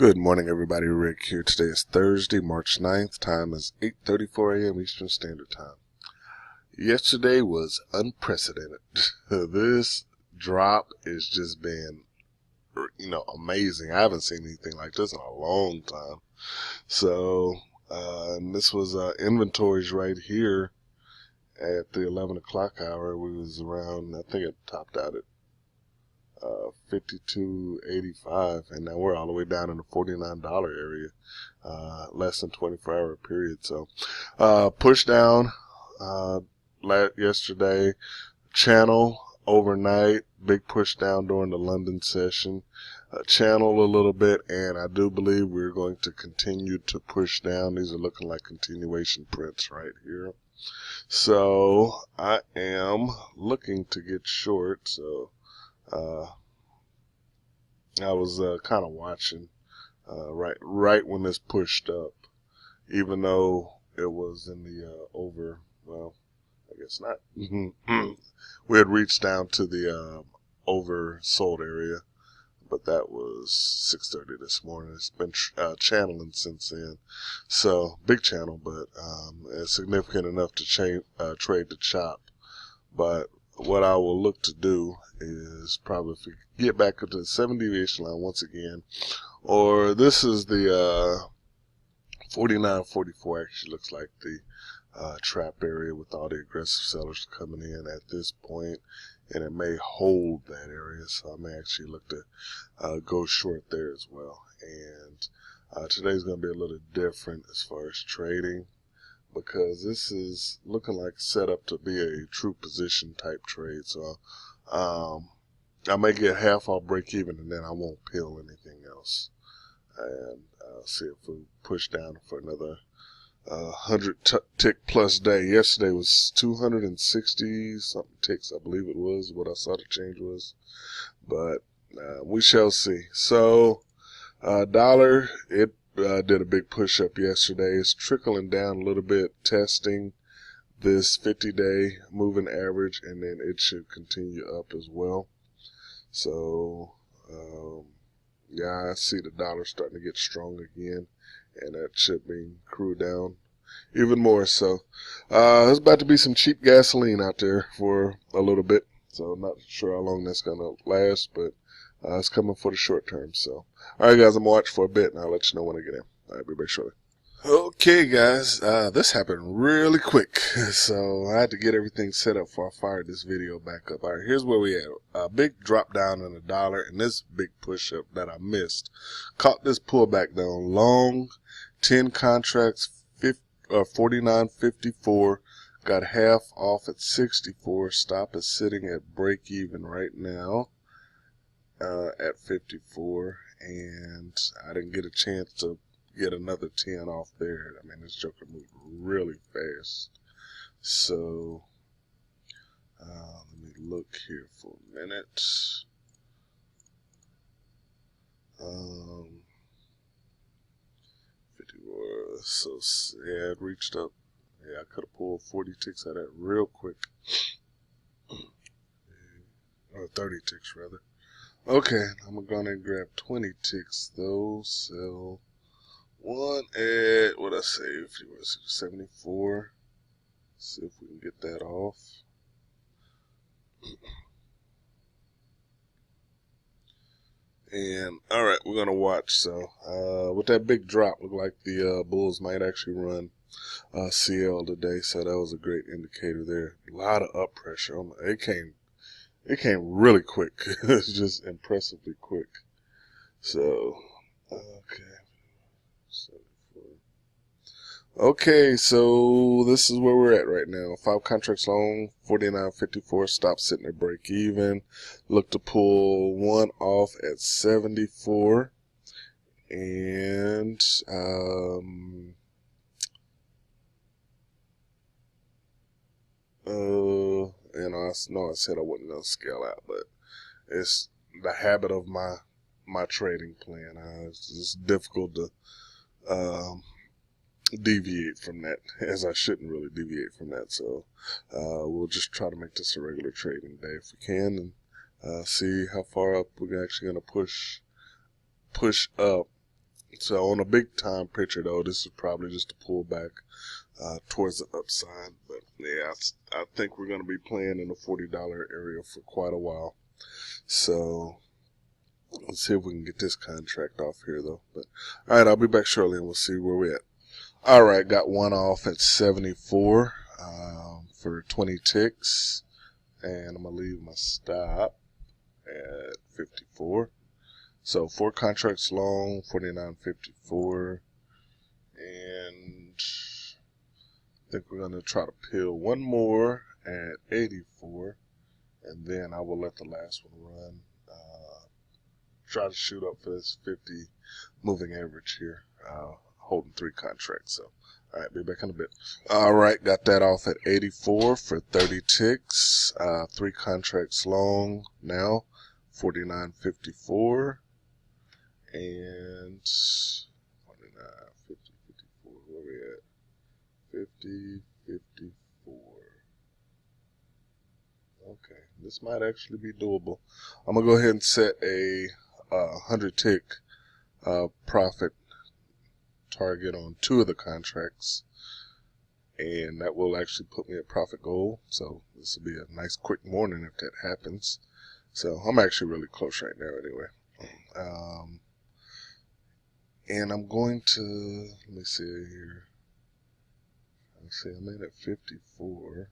Good morning, everybody. Rick here. Today is Thursday, March 9th. Time is 8:34 a.m. Eastern Standard Time. Yesterday was unprecedented. This drop is just been, amazing. I haven't seen anything like this in a long time. So, and this was inventories right here at the 11 o'clock hour. We was around, I think it topped out at 52.85, and now we're all the way down in the $49 area, less than 24-hour period. So, push down, yesterday, channel overnight, big push down during the London session, channel a little bit, and I do believe we're going to continue to push down. These are looking like continuation prints right here. So, I am looking to get short, so, I was kind of watching right when this pushed up, even though it was in the well, I guess not. We had reached down to the oversold area, but that was 6:30 this morning. It's been channeling since then, so big channel, but it's significant enough to trade the chop. But what I will look to do is probably if we get back up to the 7 deviation line once again, or this is the 49.44 actually looks like the trap area with all the aggressive sellers coming in at this point, and it may hold that area, so I may actually look to go short there as well. And today's going to be a little different as far as trading, because this is looking like set up to be a true position type trade. So I may get half off break even, and then I won't peel anything else. And see if we push down for another 100 tick plus day. Yesterday was 260 something ticks, I believe it was what I saw the change was. But we shall see. So dollar, it did a big push up yesterday. It's trickling down a little bit, testing this 50-day moving average, and then it should continue up as well. So, yeah, I see the dollar starting to get strong again, and that should bring crude down even more. So, there's about to be some cheap gasoline out there for a little bit. So, I'm not sure how long that's going to last, but it's coming for the short term. So, all right, guys, I'm going to watch for a bit, and I'll let you know when I get in. All right, be back shortly. Okay, guys, this happened really quick, so I had to get everything set up before I fired this video back up. All right, here's where we at. A big drop down in the dollar, and this big push up that I missed. Caught this pullback down long, 10 contracts, 49.54. Got half off at 64. Stop is sitting at break even right now at 54, and I didn't get a chance to get another 10 off there. I mean, this joker moved really fast. So, let me look here for a minute. 54, so yeah, it reached up. Yeah, I could have pulled 40 ticks out of that real quick. Or 30 ticks, rather. Okay, I'm going to grab 20 ticks, though. Sell one at, what I say, 74. See if we can get that off. And, alright, we're going to watch. So, with that big drop, looked like the bulls might actually run CL today. So that was a great indicator there. A lot of up pressure. It came really quick. It's just impressively quick. So, okay. Okay, so this is where we're at right now. 5 contracts long, 49.54. Stop sitting at break even. Look to pull one off at 74. And I know I said I wasn't gonna scale out, but it's the habit of my trading plan. It's just difficult to deviate from that, as I shouldn't really deviate from that. So we'll just try to make this a regular trading day if we can, and see how far up we're actually going to push up So on a big time picture though, this is probably just a pullback towards the upside. But yeah, I think we're going to be playing in the $40 area for quite a while. So let's see if we can get this contract off here though. But all right, I'll be back shortly and we'll see where we're at. All right, got one off at 74 for 20 ticks, and I'm gonna leave my stop at 54. So 4 contracts long, 49.54, and I think we're gonna try to peel one more at 84, and then I will let the last one run. Try to shoot up for this 50 moving average here, holding 3 contracts. So, all right, be back in a bit. All right, got that off at 84 for 30 ticks, 3 contracts long now, 49.54, and 49, 50, 54. Where we at? 50, 54. Okay, this might actually be doable. I'm gonna go ahead and set a 100 tick profit target on 2 of the contracts, and that will actually put me at profit goal. So this will be a nice quick morning if that happens. So I'm actually really close right now anyway. And I'm going to, let me see here. Let's see, I'm in at 54.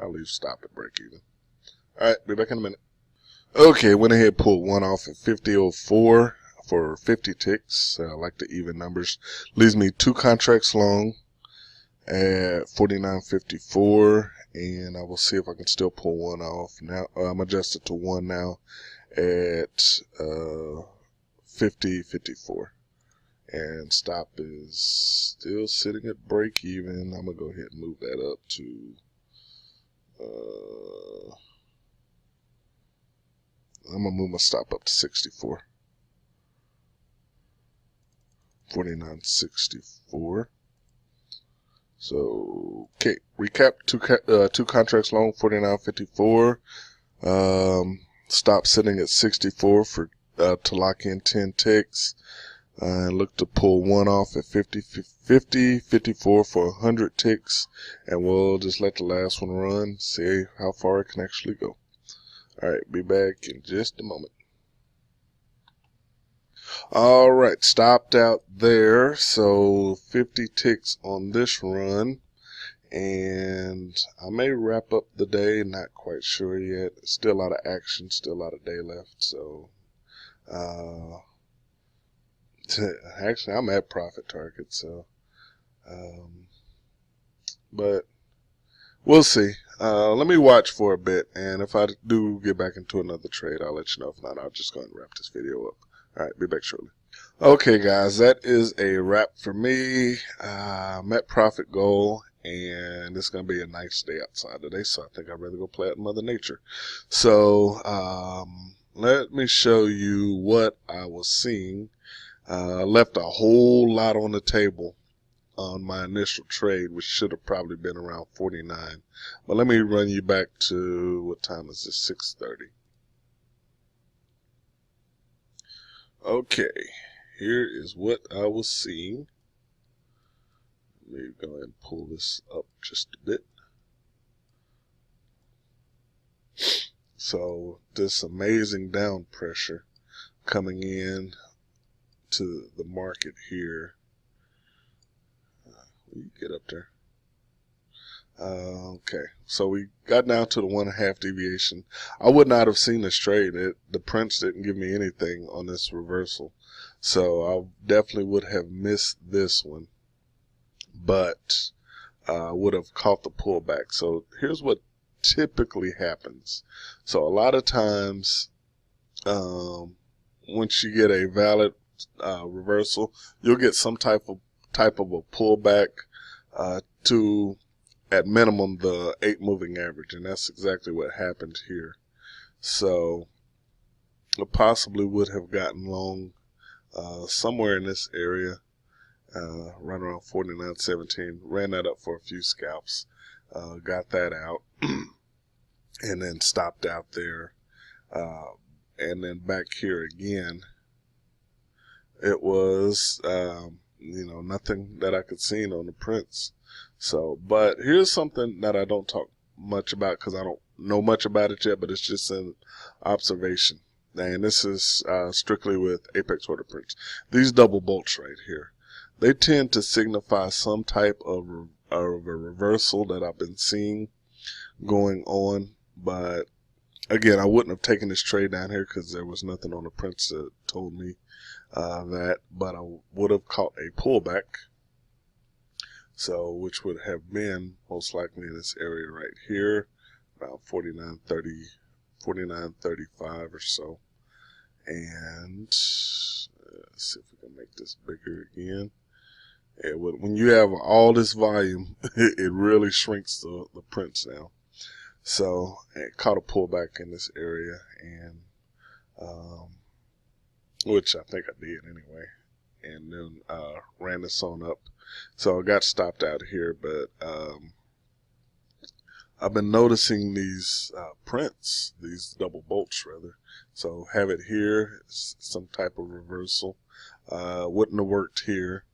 I'll leave stop at break even. All right, be back in a minute. Okay, went ahead and pulled one off at 50.04 for 50 ticks. I like the even numbers. Leaves me 2 contracts long at 49.54, and I will see if I can still pull one off. Now I'm adjusted to 1 now at 50.54, and stop is still sitting at break even. I'm gonna go ahead and move that up to I'm going to move my stop up to 64. 49.64. So, okay, recap, 2 contracts long, 49.54. Stop sitting at 64 for to lock in 10 ticks. And look to pull one off at 54 for 100 ticks. And we'll just let the last one run, see how far it can actually go. All right, be back in just a moment. All right, stopped out there. So 50 ticks on this run. And I may wrap up the day, not quite sure yet. Still a lot of action, still a lot of day left. So, actually, I'm at profit target. So, but we'll see. Let me watch for a bit, and if I do get back into another trade, I'll let you know. If not, I'll just go ahead and wrap this video up. All right, be back shortly. Okay, guys, that is a wrap for me. Met profit goal, and it's going to be a nice day outside today, so I think I'd rather go play out in Mother Nature. So, let me show you what I was seeing. Left a whole lot on the table on my initial trade, which should have probably been around 49. But let me run you back to, what time is this? 6:30. Okay, here is what I was seeing. Let me go ahead and pull this up just a bit. So this amazing down pressure coming in to the market here. You get up there. Okay, so we got down to the 1.5 deviation. I would not have seen this trade. The prints didn't give me anything on this reversal, so I definitely would have missed this one, but would have caught the pullback. So here's what typically happens. So a lot of times, once you get a valid reversal, you'll get some type of a pullback to, at minimum, the 8 moving average, and that's exactly what happened here. So I possibly would have gotten long somewhere in this area, right around 49.17. Ran that up for a few scalps, got that out, and then stopped out there, and then back here again. it was, nothing that I could see on the prints. So, but here's something that I don't talk much about because I don't know much about it yet, but it's just an observation. And this is strictly with apex order prints. These double bolts right here, they tend to signify some type of a reversal that I've been seeing going on. But again, I wouldn't have taken this trade down here because there was nothing on the prints that told me that, but I would have caught a pullback. So, which would have been most likely in this area right here, around 49.30, 49.35 or so. And let's see if we can make this bigger again. When you have all this volume, it really shrinks the prints now. So, it caught a pullback in this area, and which I think I did anyway, and then ran this on up. So I got stopped out here, but I've been noticing these prints, these double bolts rather. So have it here, some type of reversal. Wouldn't have worked here.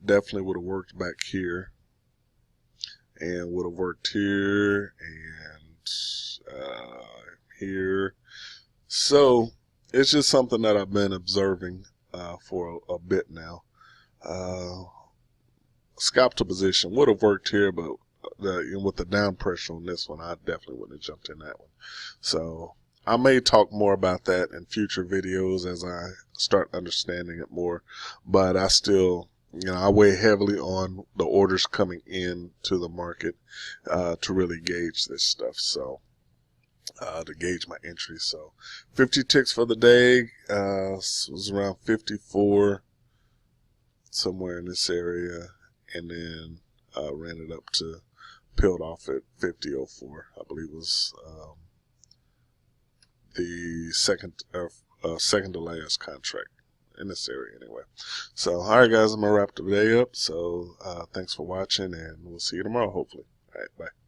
Definitely would have worked back here, and would have worked here and here. So it's just something that I've been observing for a bit now. Scalp to position would have worked here, but with the down pressure on this one, I definitely wouldn't have jumped in that one. So I may talk more about that in future videos as I start understanding it more. But I still, I weigh heavily on the orders coming in to the market to really gauge this stuff. So to gauge my entry. So 50 ticks for the day was around 54, somewhere in this area, and then ran it up to, peeled off at 50.04. I believe was the second to last contract in this area anyway. So, all right, guys, I'm going to wrap the day up. So, thanks for watching, and we'll see you tomorrow, hopefully. All right, bye.